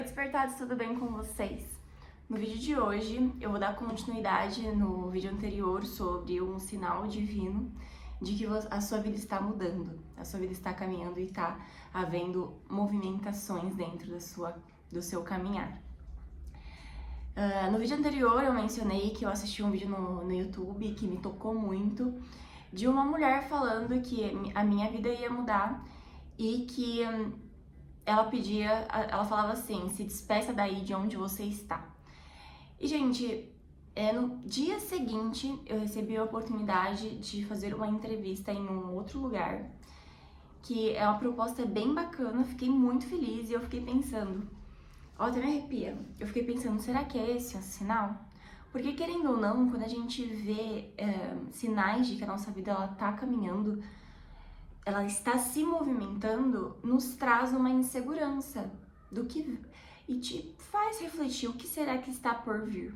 Despertados, tudo bem com vocês? No vídeo de hoje eu vou dar continuidade no vídeo anterior sobre um sinal divino de que a sua vida está mudando, a sua vida está caminhando e está havendo movimentações dentro do seu caminhar. No vídeo anterior eu mencionei que eu assisti um vídeo no YouTube que me tocou muito, de uma mulher falando que a minha vida ia mudar e que ela falava assim: se despeça daí de onde você está. E, gente, no dia seguinte eu recebi a oportunidade de fazer uma entrevista em um outro lugar, que é uma proposta bem bacana, fiquei muito feliz e eu fiquei pensando, até me arrepia, eu fiquei pensando, será que é esse o sinal? Porque, querendo ou não, quando a gente vê sinais de que a nossa vida ela tá caminhando, ela está se movimentando, nos traz uma insegurança do que e te faz refletir o que será que está por vir,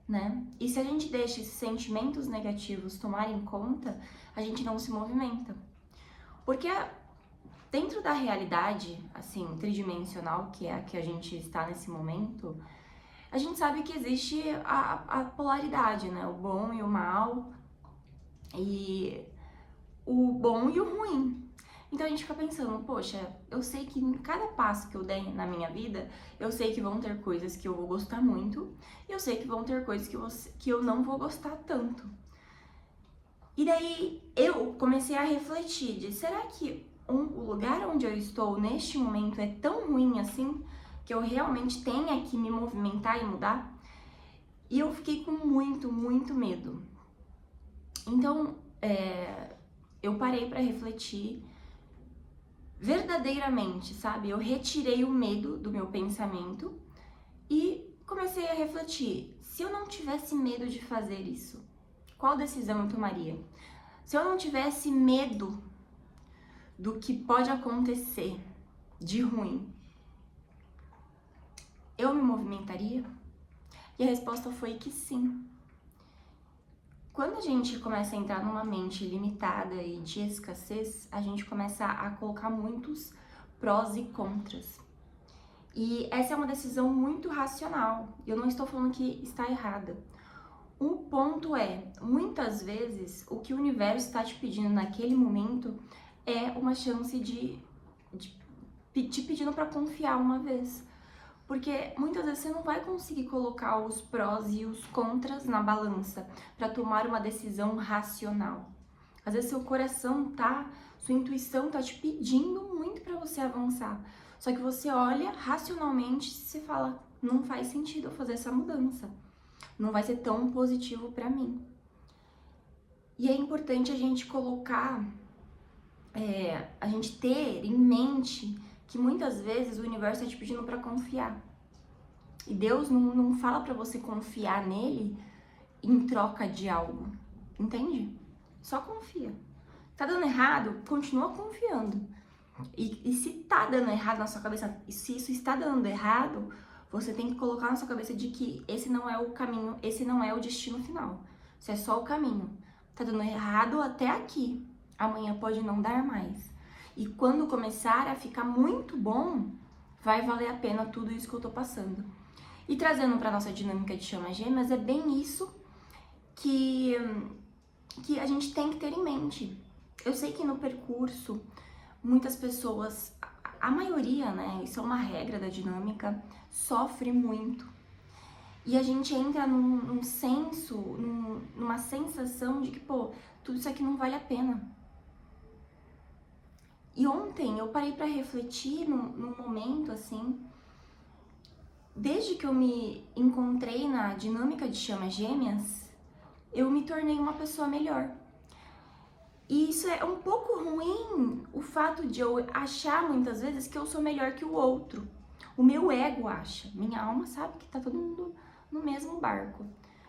né? E se a gente deixa esses sentimentos negativos tomarem conta, a gente não se movimenta. Porque dentro da realidade, assim, tridimensional, que é a que a gente está nesse momento, a gente sabe que existe a polaridade, né? O bom e o mal, e o bom e o ruim. Então a gente fica pensando, poxa, eu sei que em cada passo que eu der na minha vida, eu sei que vão ter coisas que eu vou gostar muito, e eu sei que vão ter coisas que eu não vou gostar tanto. E daí eu comecei a refletir de, será que o lugar onde eu estou neste momento é tão ruim assim, que eu realmente tenha que me movimentar e mudar? E eu fiquei com muito, muito medo. Então, eu parei para refletir verdadeiramente, sabe? Eu retirei o medo do meu pensamento e comecei a refletir. Se eu não tivesse medo de fazer isso, qual decisão eu tomaria? Se eu não tivesse medo do que pode acontecer de ruim, eu me movimentaria? E a resposta foi que sim. Quando a gente começa a entrar numa mente limitada e de escassez, a gente começa a colocar muitos prós e contras. E essa é uma decisão muito racional. Eu não estou falando que está errada. O ponto é, muitas vezes, o que o universo está te pedindo naquele momento é uma chance de te pedindo para confiar uma vez. Porque muitas vezes você não vai conseguir colocar os prós e os contras na balança para tomar uma decisão racional. Às vezes seu coração sua intuição tá te pedindo muito para você avançar. Só que você olha racionalmente e você fala, não faz sentido eu fazer essa mudança. Não vai ser tão positivo para mim. E é importante a gente colocar, a gente ter em mente que muitas vezes o universo está te pedindo para confiar. E Deus não fala para você confiar nele em troca de algo, entende? Só confia. Tá dando errado? Continua confiando. E se tá dando errado na sua cabeça, se isso está dando errado, você tem que colocar na sua cabeça de que esse não é o caminho, esse não é o destino final. Isso é só o caminho. Tá dando errado até aqui. Amanhã pode não dar mais. E quando começar a ficar muito bom, vai valer a pena tudo isso que eu tô passando. E trazendo para nossa dinâmica de chama gêmeas, é bem isso que a gente tem que ter em mente. Eu sei que no percurso, muitas pessoas, a maioria, né, isso é uma regra da dinâmica, sofre muito. E a gente entra numa sensação de que, tudo isso aqui não vale a pena. E ontem eu parei para refletir num momento assim, desde que eu me encontrei na dinâmica de chama gêmeas, eu me tornei uma pessoa melhor. E isso é um pouco ruim, o fato de eu achar muitas vezes que eu sou melhor que o outro. O meu ego acha, minha alma sabe que tá todo mundo no mesmo barco.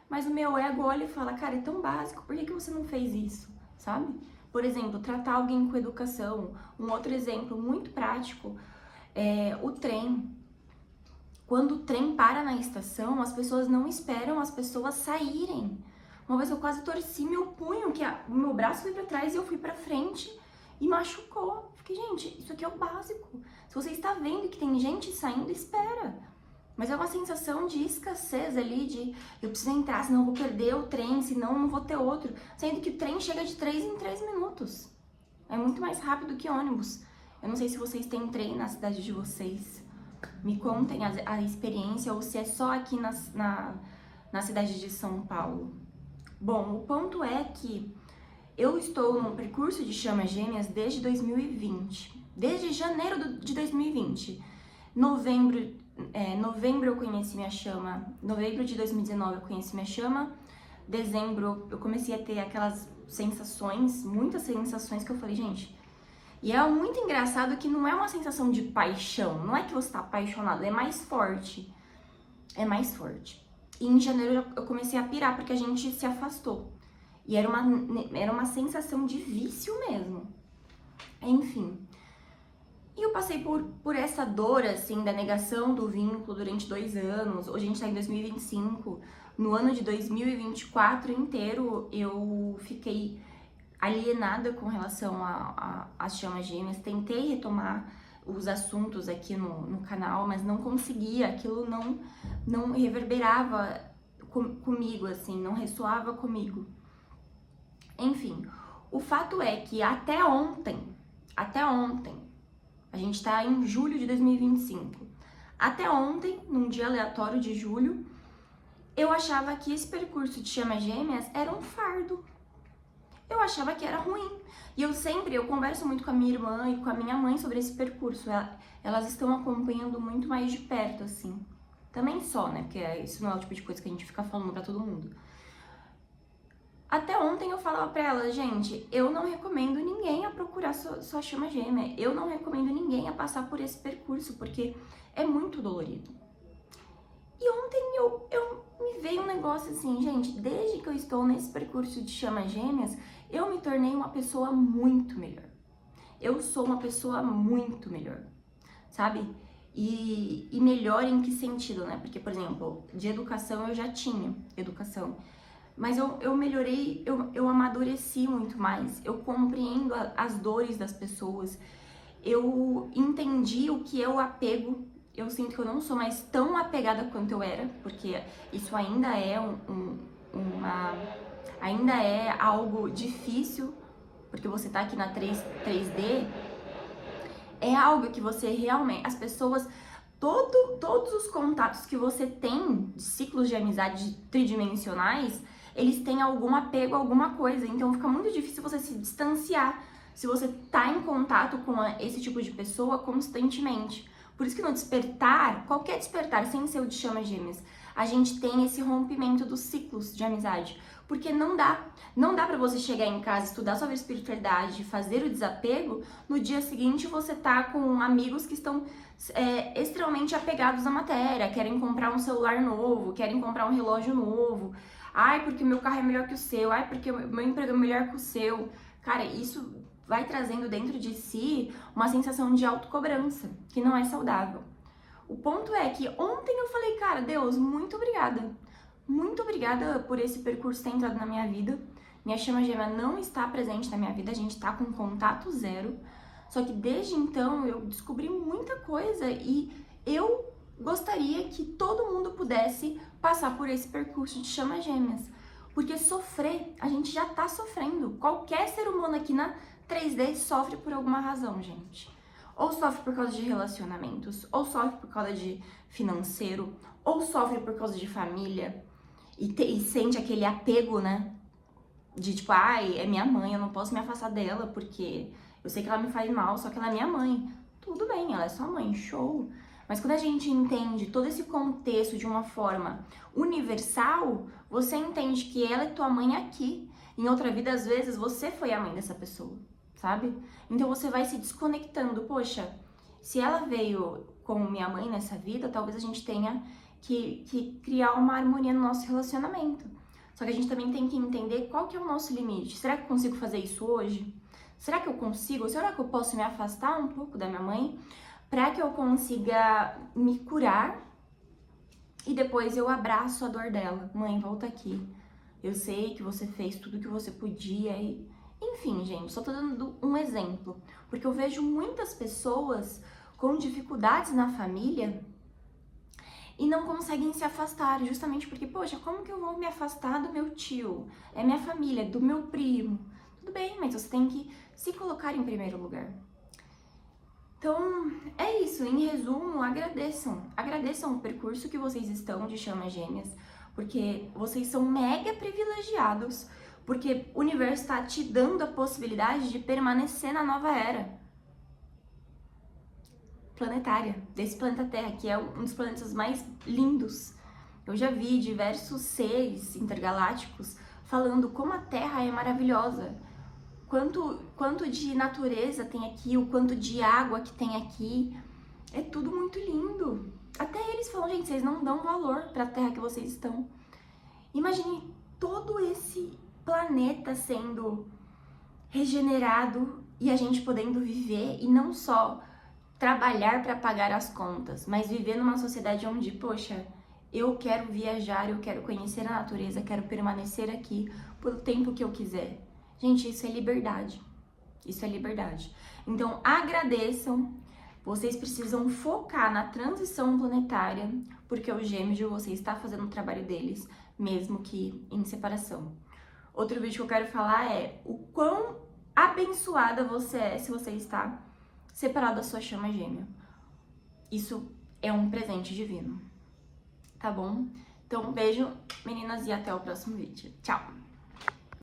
Mas o meu ego olha e fala, cara, é tão básico, por que você não fez isso, sabe? Por exemplo, tratar alguém com educação. Um outro exemplo muito prático é o trem. Quando o trem para na estação, as pessoas não esperam as pessoas saírem. Uma vez eu quase torci meu punho, o meu braço foi para trás e eu fui para frente. e machucou. Fiquei, gente, isso aqui é o básico. Se você está vendo que tem gente saindo, espera. Mas é uma sensação de escassez ali, de eu preciso entrar, senão eu vou perder o trem, senão eu não vou ter outro. Sendo que o trem chega de 3 em 3 minutos. É muito mais rápido que ônibus. Eu não sei se vocês têm trem na cidade de vocês. Me contem a experiência ou se é só aqui na cidade de São Paulo. Bom, o ponto é que eu estou num percurso de chamas gêmeas desde 2020. Desde janeiro de 2020. Novembro eu conheci minha chama. Novembro de 2019 eu conheci minha chama. Dezembro eu comecei a ter aquelas sensações, muitas sensações que eu falei, gente. E é muito engraçado que não é uma sensação de paixão. Não é que você tá apaixonado, é mais forte. É mais forte. E em janeiro eu comecei a pirar porque a gente se afastou. E era uma sensação de vício mesmo. Enfim. E eu passei por essa dor, assim, da negação do vínculo durante 2 anos. Hoje a gente tá em 2025. No ano de 2024 inteiro, eu fiquei alienada com relação às chamas gêmeas. Tentei retomar os assuntos aqui no canal, mas não conseguia. Aquilo não reverberava comigo, assim, não ressoava comigo. Enfim, o fato é que até ontem, a gente tá em julho de 2025. Até ontem, num dia aleatório de julho, eu achava que esse percurso de chamas gêmeas era um fardo. Eu achava que era ruim. E eu converso muito com a minha irmã e com a minha mãe sobre esse percurso. Elas estão acompanhando muito mais de perto, assim. Também só, né? Porque isso não é o tipo de coisa que a gente fica falando pra todo mundo. Até ontem eu falava pra ela, gente, eu não recomendo ninguém a procurar sua chama gêmea. Eu não recomendo ninguém a passar por esse percurso, porque é muito dolorido. E ontem me veio um negócio assim, gente, desde que eu estou nesse percurso de chamas gêmeas, eu me tornei uma pessoa muito melhor. Eu sou uma pessoa muito melhor, sabe? E melhor em que sentido, né? Porque, por exemplo, de educação eu já tinha educação. Mas eu melhorei, eu amadureci muito mais, eu compreendo as dores das pessoas, eu entendi o que é o apego, eu sinto que eu não sou mais tão apegada quanto eu era, porque isso ainda é ainda é algo difícil, porque você tá aqui na 3D, é algo que você realmente, as pessoas, todos os contatos que você tem de ciclos de amizade tridimensionais, eles têm algum apego a alguma coisa, então fica muito difícil você se distanciar se você tá em contato com esse tipo de pessoa constantemente. Por isso que no despertar, qualquer despertar, sem ser o de chamas gêmeas, a gente tem esse rompimento dos ciclos de amizade. Porque não dá pra você chegar em casa, estudar sobre espiritualidade, fazer o desapego, no dia seguinte você tá com amigos que estão extremamente apegados à matéria, querem comprar um celular novo, querem comprar um relógio novo, ai, porque o meu carro é melhor que o seu, ai, porque o meu emprego é melhor que o seu. Cara, isso vai trazendo dentro de si uma sensação de autocobrança, que não é saudável. O ponto é que ontem eu falei, cara, Deus, muito obrigada. Muito obrigada por esse percurso ter entrado na minha vida. Minha chama gêmea não está presente na minha vida, a gente tá com contato zero. Só que desde então eu descobri muita coisa e eu gostaria que todo mundo pudesse passar por esse percurso de chamas gêmeas. Porque sofrer, a gente já tá sofrendo. Qualquer ser humano aqui na 3D sofre por alguma razão, gente. Ou sofre por causa de relacionamentos, ou sofre por causa de financeiro, ou sofre por causa de família. E sente aquele apego, né? De tipo, ai, é minha mãe, eu não posso me afastar dela porque eu sei que ela me faz mal, só que ela é minha mãe. Tudo bem, ela é sua mãe, show. Mas quando a gente entende todo esse contexto de uma forma universal, você entende que ela é tua mãe aqui. Em outra vida, às vezes, você foi a mãe dessa pessoa, sabe? Então você vai se desconectando. Poxa, se ela veio como minha mãe nessa vida, talvez a gente tenha que criar uma harmonia no nosso relacionamento. Só que a gente também tem que entender qual que é o nosso limite. Será que eu consigo fazer isso hoje? Será que eu consigo? Será que eu posso me afastar um pouco da minha mãe para que eu consiga me curar e depois eu abraço a dor dela? Mãe, volta aqui. Eu sei que você fez tudo o que você podia e Enfim, gente, só tô dando um exemplo, porque eu vejo muitas pessoas com dificuldades na família e não conseguem se afastar, justamente porque, poxa, como que eu vou me afastar do meu tio? É minha família, do meu primo. Tudo bem, mas você tem que se colocar em primeiro lugar. Então, é isso. Em resumo, agradeçam. Agradeçam o percurso que vocês estão de Chamas Gêmeas, porque vocês são mega privilegiados, porque o universo está te dando a possibilidade de permanecer na nova era planetária, desse planeta Terra, que é um dos planetas mais lindos. Eu já vi diversos seres intergalácticos falando como a Terra é maravilhosa, quanto de natureza tem aqui, o quanto de água que tem aqui. É tudo muito lindo. Até eles falam, gente, vocês não dão valor para a Terra que vocês estão. Imagine todo esse planeta sendo regenerado e a gente podendo viver e não só trabalhar para pagar as contas, mas viver numa sociedade onde, poxa, eu quero viajar, eu quero conhecer a natureza, quero permanecer aqui por o tempo que eu quiser. Gente, isso é liberdade. Isso é liberdade. Então, agradeçam. Vocês precisam focar na transição planetária, porque o Gêmeos de vocês está fazendo o trabalho deles, mesmo que em separação. Outro vídeo que eu quero falar é o quão abençoada você é se você está separado da sua chama gêmea. Isso é um presente divino, tá bom? Então, um beijo, meninas, e até o próximo vídeo. Tchau!